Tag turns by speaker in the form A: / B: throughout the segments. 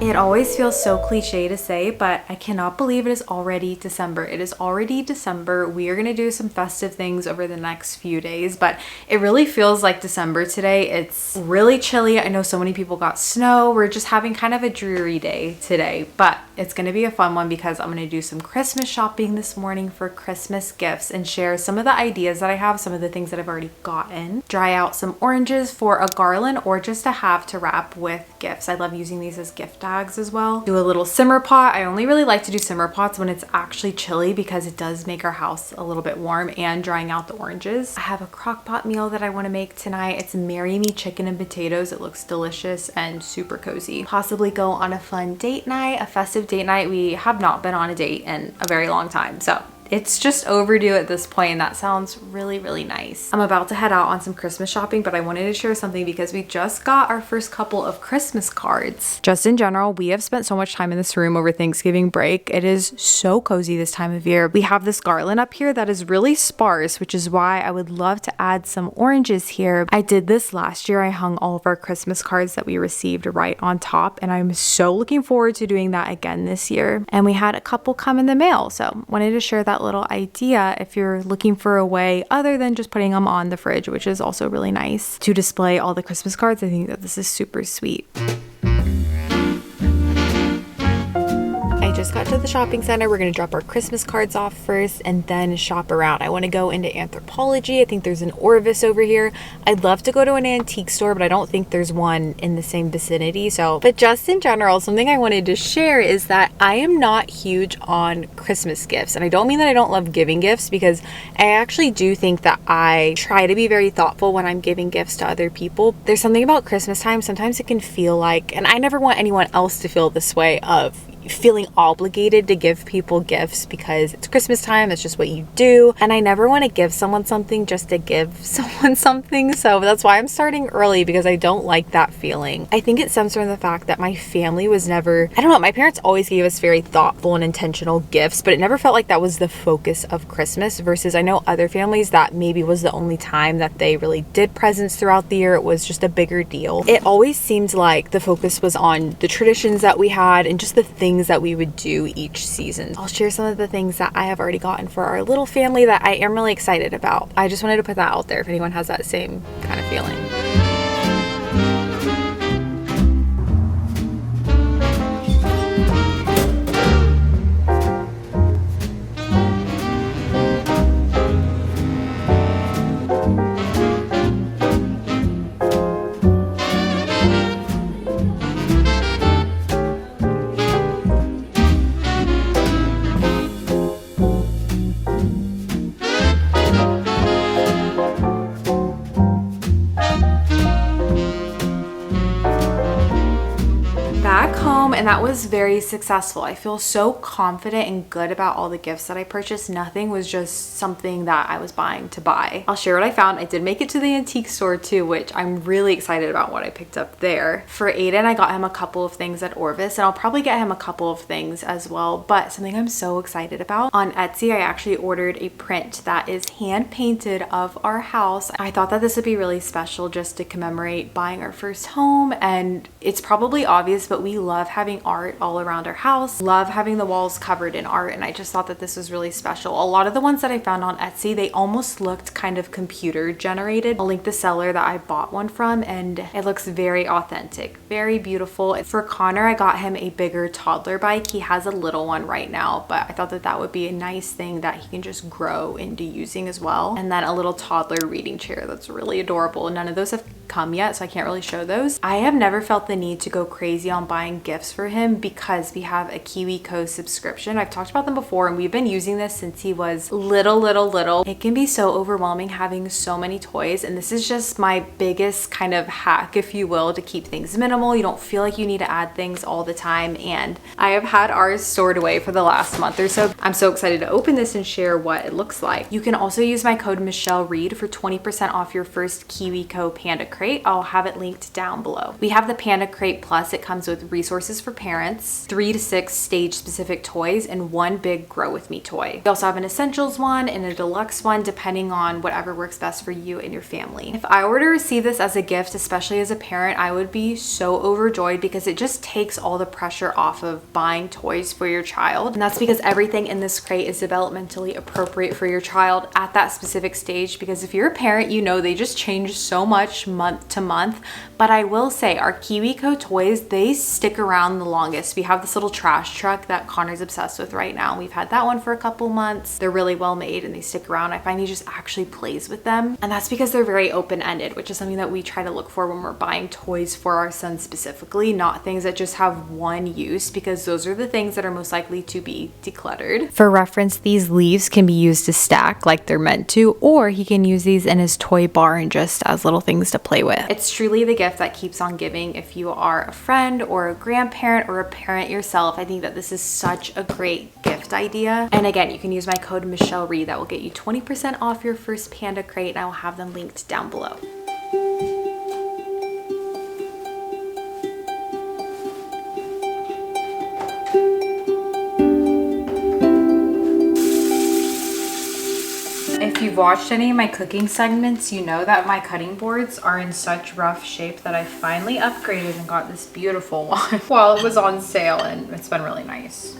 A: It always feels so cliche to say, but I cannot believe it is already December. It is already December. We are going to do some festive things over the next few days, but it really feels like December today. It's really chilly. I know so many people got snow. We're just having kind of a dreary day today, but it's going to be a fun one because I'm going to do some Christmas shopping this morning for Christmas gifts and share some of the ideas that I have, some of the things that I've already gotten, dry out some oranges for a garland or just to have to wrap with gifts. I love using these as gift bags as well. Do a little simmer pot. I only really like to do simmer pots when it's actually chilly because it does make our house a little bit warm, and drying out the oranges. I have a crock pot meal that I want to make tonight. It's Marry Me chicken and potatoes. It looks delicious and super cozy. Possibly go on a fun date night, a festive date night. We have not been on a date in a very long time, so it's just overdue at this point, and that sounds really, really nice. I'm about to head out on some Christmas shopping, but I wanted to share something because we just got our first couple of Christmas cards. Just in general, we have spent so much time in this room over Thanksgiving break. It is so cozy this time of year. We have this garland up here that is really sparse, which is why I would love to add some oranges here. I did this last year. I hung all of our Christmas cards that we received right on top, and I'm so looking forward to doing that again this year. And we had a couple come in the mail, so wanted to share that little idea if you're looking for a way other than just putting them on the fridge, which is also really nice to display all the Christmas cards. I think that this is super sweet. I just got to the shopping center. We're going to drop our Christmas cards off first and then shop around. I want to go into Anthropologie. I think there's an Orvis over here. I'd love to go to an antique store, but I don't think there's one in the same vicinity. But just in general, something I wanted to share is that I am not huge on Christmas gifts. And I don't mean that I don't love giving gifts, because I actually do think that I try to be very thoughtful when I'm giving gifts to other people. There's something about Christmas time. Sometimes it can feel like, and I never want anyone else to feel this way, of feeling obligated to give people gifts because it's Christmas time, it's just what you do. And I never want to give someone something just to give someone something. So that's why I'm starting early, because I don't like that feeling. I think it stems from the fact that my family was never, I don't know, my parents always gave us very thoughtful and intentional gifts, but it never felt like that was the focus of Christmas, versus I know other families that maybe was the only time that they really did presents throughout the year. It was just a bigger deal. It always seemed like the focus was on the traditions that we had and just the things that we would do each season. I'll share some of the things that I have already gotten for our little family that I am really excited about. I just wanted to put that out there if anyone has that same kind of feeling. And that was very successful. I feel so confident and good about all the gifts that I purchased. Nothing was just something that I was buying to buy. I'll share what I found. I did make it to the antique store too, which I'm really excited about what I picked up there. For Aiden, I got him a couple of things at Orvis, and I'll probably get him a couple of things as well. But something I'm so excited about, on Etsy, I actually ordered a print that is hand painted of our house. I thought that this would be really special just to commemorate buying our first home. And it's probably obvious, but we love having art all around our house, love having the walls covered in art, and I just thought that this was really special. A lot of the ones that I found on Etsy, they almost looked kind of computer generated. I'll link the seller that I bought one from, and it looks very authentic, very beautiful. For Connor, I got him a bigger toddler bike. He has a little one right now, but I thought that that would be a nice thing that he can just grow into using as well. And then a little toddler reading chair that's really adorable. None of those have come yet, so I can't really show those. I have never felt the need to go crazy on buying gifts for him because we have a KiwiCo subscription. I've talked about them before, and we've been using this since he was little. It can be so overwhelming having so many toys, and this is just my biggest kind of hack, if you will, to keep things minimal. You don't feel like you need to add things all the time, and I have had ours stored away for the last month or so. I'm so excited to open this and share what it looks like. You can also use my code Michelle Reed for 20% off your first KiwiCo Panda Crate. I'll have it linked down below. We have the Panda Crate Plus. It comes with resources is for parents, 3 to 6 stage specific toys, and 1 big grow with me toy. We also have an essentials one and a deluxe one depending on whatever works best for you and your family. If I were to receive this as a gift, especially as a parent, I would be so overjoyed because it just takes all the pressure off of buying toys for your child. And that's because everything in this crate is developmentally appropriate for your child at that specific stage, because if you're a parent, you know they just change so much month to month. But I will say our KiwiCo toys, they stick around the longest. We have this little trash truck that Connor's obsessed with right now. We've had that one for a couple months. They're really well made and they stick around. I find he just actually plays with them. And that's because they're very open-ended, which is something that we try to look for when we're buying toys for our son specifically, not things that just have one use, because those are the things that are most likely to be decluttered. For reference, these leaves can be used to stack like they're meant to, or he can use these in his toy barn just as little things to play with. It's truly the gift that keeps on giving. If you are a friend or a grandparent or a parent yourself, I think that this is such a great gift idea. And again, you can use my code Michelle Reed. That will get you 20% off your first Panda crate, and I will have them linked down below. If you've watched any of my cooking segments, you know that my cutting boards are in such rough shape that I finally upgraded and got this beautiful one while it was on sale, and it's been really nice.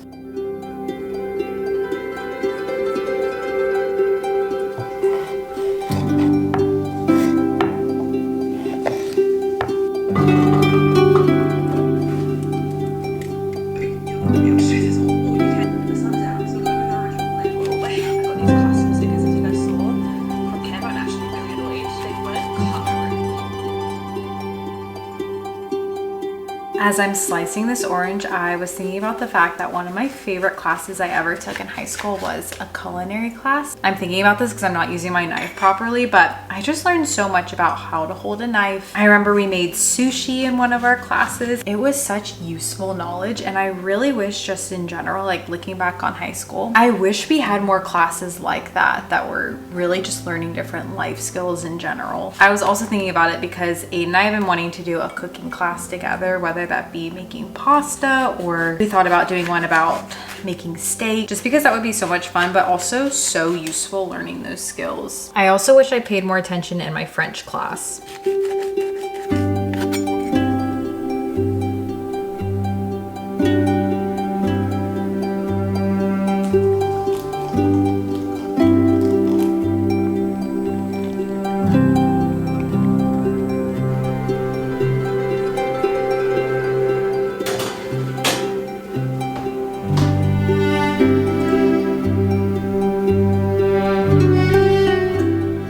A: As I'm slicing this orange, I was thinking about the fact that one of my favorite classes I ever took in high school was a culinary class. I'm thinking about this because I'm not using my knife properly, but I just learned so much about how to hold a knife. I remember we made sushi in one of our classes. It was such useful knowledge, and I really wish, just in general, like looking back on high school, I wish we had more classes like that were really just learning different life skills in general. I was also thinking about it because Aiden and I have been wanting to do a cooking class together, whether that be making pasta, or we thought about doing one about making steak, just because that would be so much fun, but also so useful learning those skills. I also wish I paid more attention in my French class.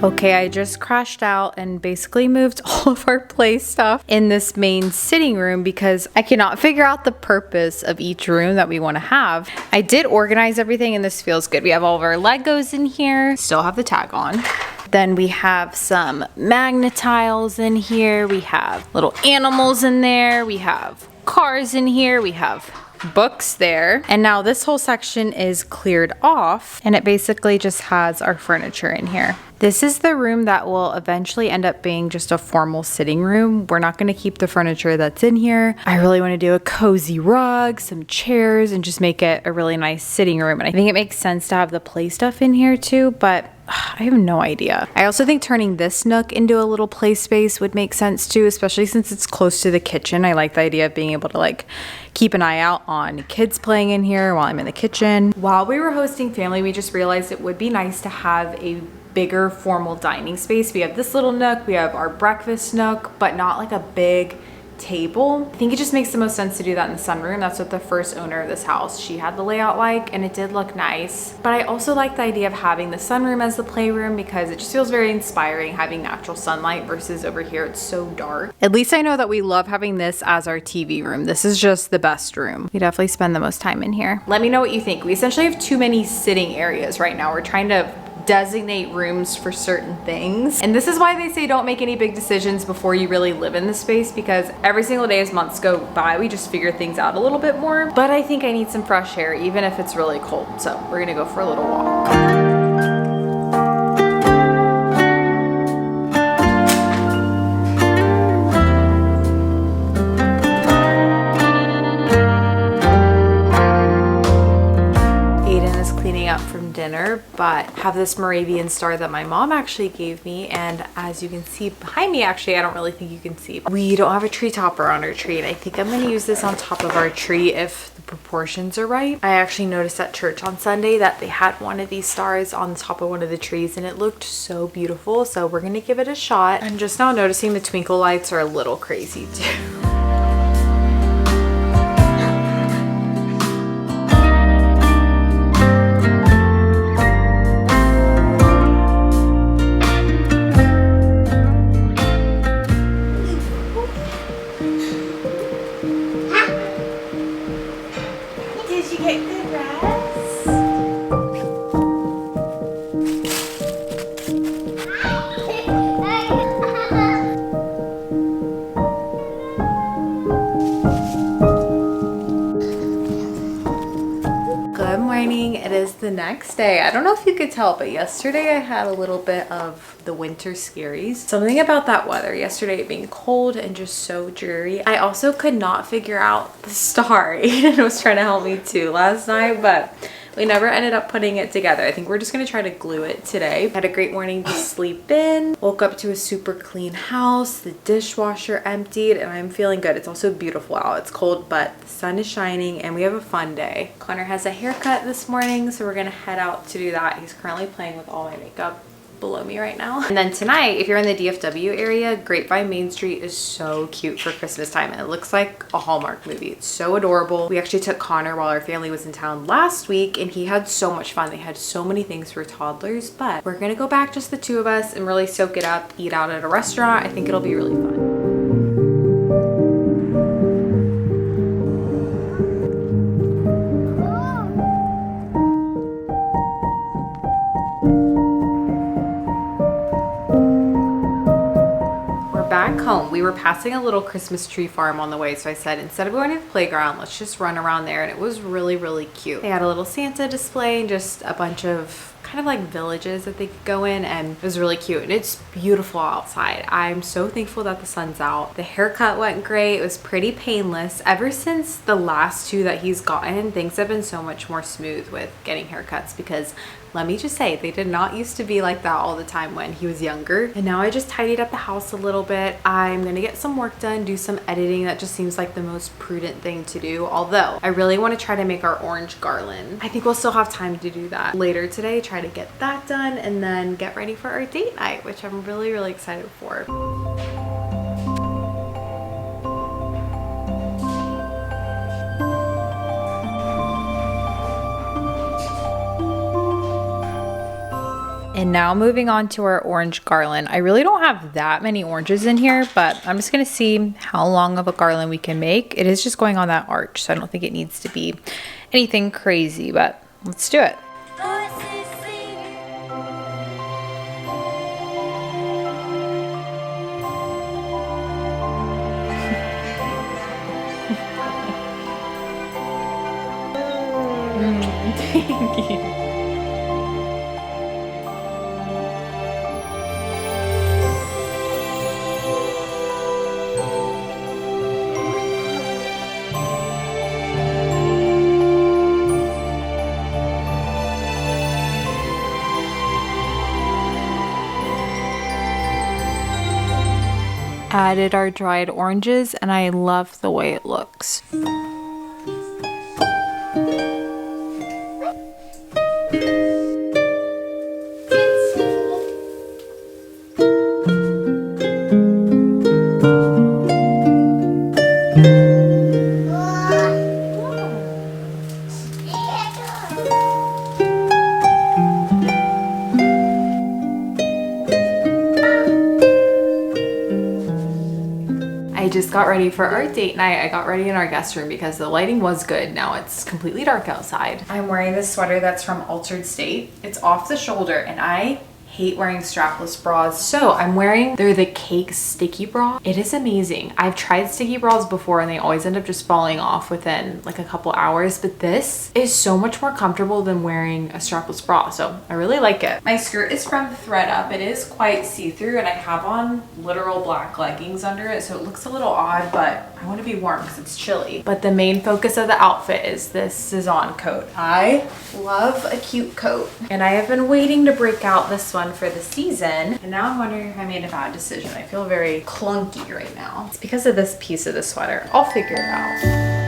A: Okay, I just crashed out and basically moved all of our play stuff in this main sitting room because I cannot figure out the purpose of each room that we want to have. I did organize everything and this feels good. We have all of our Legos in here, still have the tag on. Then we have some magnet tiles in here. We have little animals in there. We have cars in here. We have books there. And now this whole section is cleared off and it basically just has our furniture in here. This is the room that will eventually end up being just a formal sitting room. We're not going to keep the furniture that's in here. I really want to do a cozy rug, some chairs, and just make it a really nice sitting room. And I think it makes sense to have the play stuff in here too, but I have no idea. I also think turning this nook into a little play space would make sense too, especially since it's close to the kitchen. I like the idea of being able to like keep an eye out on kids playing in here while I'm in the kitchen. While we were hosting family, we just realized it would be nice to have a bigger formal dining space. We have this little nook, we have our breakfast nook, but not like a big table. I think it just makes the most sense to do that in the sunroom. That's what the first owner of this house, she had the layout like, and it did look nice. But I also like the idea of having the sunroom as the playroom because it just feels very inspiring having natural sunlight versus over here it's so dark. At least I know that we love having this as our TV room. This is just the best room. We definitely spend the most time in here. Let me know what you think. We essentially have too many sitting areas right now. We're trying to designate rooms for certain things. And this is why they say don't make any big decisions before you really live in the space, because every single day as months go by, we just figure things out a little bit more. But I think I need some fresh air, even if it's really cold. So we're gonna go for a little walk. dinner, but have this Moravian star that my mom actually gave me. And as you can see behind me, actually, I don't really think you can see, we don't have a tree topper on our tree. And I think I'm gonna use this on top of our tree if the proportions are right. I actually noticed at church on Sunday that they had one of these stars on the top of one of the trees and it looked so beautiful. So we're gonna give it a shot. I'm just now noticing the twinkle lights are a little crazy too. The next day, I don't know if you could tell, but yesterday I had a little bit of the winter scaries. Something about that weather yesterday, it being cold and just so dreary. I also could not figure out the star. Aiden was trying to help me too last night, but we never ended up putting it together. I think we're just gonna try to glue it today. Had a great morning to sleep in. Woke up to a super clean house. The dishwasher emptied and I'm feeling good. It's also beautiful out. It's cold, but the sun is shining and we have a fun day. Connor has a haircut this morning, so we're gonna head out to do that. He's currently playing with all my makeup below me right now. And then tonight, if you're in the DFW area, Grapevine Main Street is so cute for Christmas time and it looks like a Hallmark movie. It's so adorable. We actually took Connor while our family was in town last week and he had so much fun. They had so many things for toddlers, but we're gonna go back just the two of us and really soak it up, eat out at a restaurant. I think it'll be really fun. Back home, we were passing a little Christmas tree farm on the way, so I said instead of going to the playground, let's just run around there. And it was really cute. They had a little Santa display and just a bunch of kind of like villages that they could go in, and it was really cute and it's beautiful outside. I'm so thankful that the sun's out. The haircut went great. It was pretty painless. Ever since the last two that he's gotten, things have been so much more smooth with getting haircuts, because let me just say, they did not used to be like that all the time when he was younger. And now I just tidied up the house a little bit. I'm gonna get some work done, do some editing. That just seems like the most prudent thing to do. Although I really want to try to make our orange garland. I think we'll still have time to do that later today. Try to get that done and then get ready for our date night, which I'm really excited for. And now moving on to our orange garland. I really don't have that many oranges in here, but I'm just gonna see how long of a garland we can make. It is just going on that arch, so I don't think it needs to be anything crazy, but let's do it. Thank you. Added our dried oranges and I love the way it looks. Just got ready for our date night. I got ready in our guest room because the lighting was good. Now it's completely dark outside. I'm wearing this sweater that's from Altered State. It's off the shoulder and I hate wearing strapless bras, so I'm wearing, they're the Cake Sticky Bra. It is amazing. I've tried sticky bras before and they always end up just falling off within like a couple hours, but this is so much more comfortable than wearing a strapless bra, so I really like it. My skirt is from ThredUp. It is quite see-through and I have on literal black leggings under it, so it looks a little odd, but I want to be warm because it's chilly. But the main focus of the outfit is this Cezanne coat. I love a cute coat. And I have been waiting to break out this one for the season. And now I'm wondering if I made a bad decision. I feel very clunky right now. It's because of this piece of the sweater. I'll figure it out.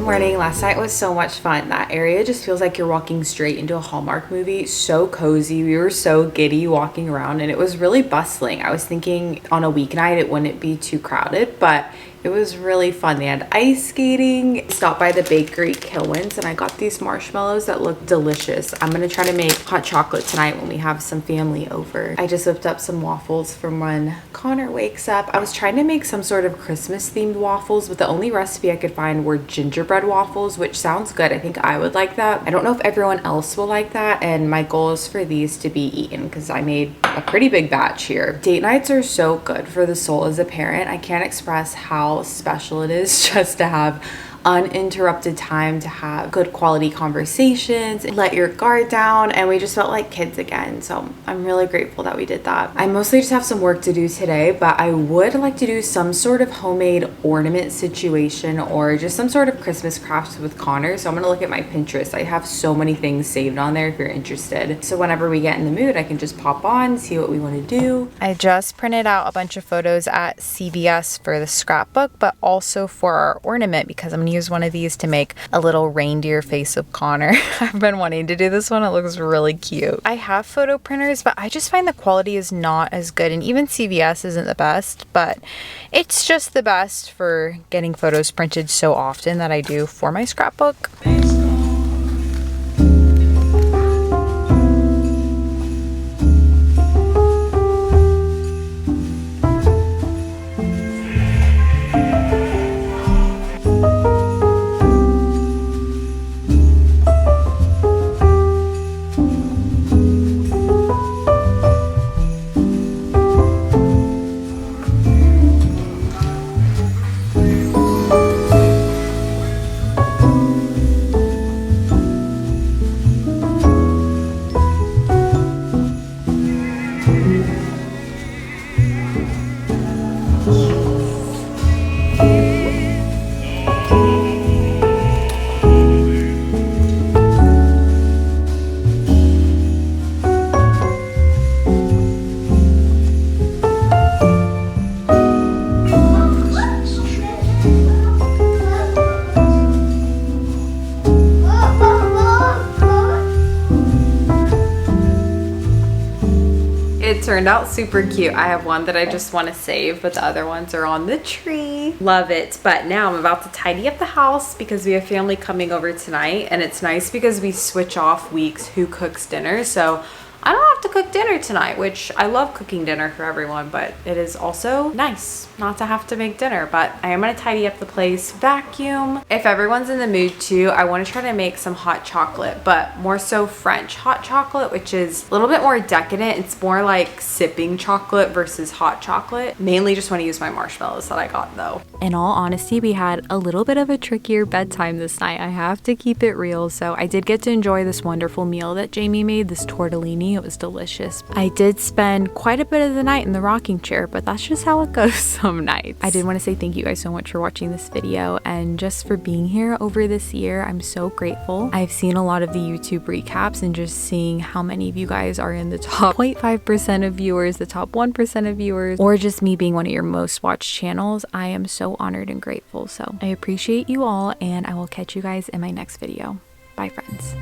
A: Morning. Last night was so much fun. That area just feels like you're walking straight into a Hallmark movie. So cozy. We were so giddy walking around and it was really bustling. I was thinking on a weeknight it wouldn't be too crowded, but it was really fun. They had ice skating. Stopped by the bakery Kilwins and I got these marshmallows that look delicious. I'm gonna try to make hot chocolate tonight when we have some family over. I just whipped up some waffles from when Connor wakes up. I was trying to make some sort of Christmas themed waffles, but the only recipe I could find were gingerbread waffles, which sounds good. I think I would like that. I don't know if everyone else will like that, and my goal is for these to be eaten because I made a pretty big batch here. Date nights are so good for the soul as a parent. I can't express how special it is just to have uninterrupted time to have good quality conversations, let your guard down, and we just felt like kids again. So I'm really grateful that we did that. I mostly just have some work to do today, but I would like to do some sort of homemade ornament situation or just some sort of Christmas crafts with Connor. So I'm gonna look at my Pinterest. I have so many things saved on there if you're interested. So whenever we get in the mood, I can just pop on, see what we want to do. I just printed out a bunch of photos at CVS for the scrapbook, but also for our ornament because I'm gonna use one of these to make a little reindeer face of Connor. I've been wanting to do this one. It looks really cute. I have photo printers, but I just find the quality is not as good, and even CVS isn't the best, but it's just the best for getting photos printed so often that I do for my scrapbook. It turned out super cute. I have one that I just want to save, but the other ones are on the tree. Love it. But now I'm about to tidy up the house because we have family coming over tonight, and it's nice because we switch off weeks who cooks dinner. So I don't have to cook dinner tonight, which I love cooking dinner for everyone, but it is also nice not to have to make dinner. But I am gonna tidy up the place, vacuum. If everyone's in the mood too, I wanna try to make some hot chocolate, but more so French hot chocolate, which is a little bit more decadent. It's more like sipping chocolate versus hot chocolate. Mainly just wanna use my marshmallows that I got though. In all honesty, we had a little bit of a trickier bedtime this night. I have to keep it real. So I did get to enjoy this wonderful meal that Jamie made, this tortellini. It was delicious. I did spend quite a bit of the night in the rocking chair, but that's just how it goes some nights. I did want to say thank you guys so much for watching this video and just for being here over this year. I'm so grateful. I've seen a lot of the YouTube recaps and just seeing how many of you guys are in the top 0.5% of viewers, the top 1% of viewers, or just me being one of your most watched channels. I am so honored and grateful. So I appreciate you all, and I will catch you guys in my next video. Bye, friends.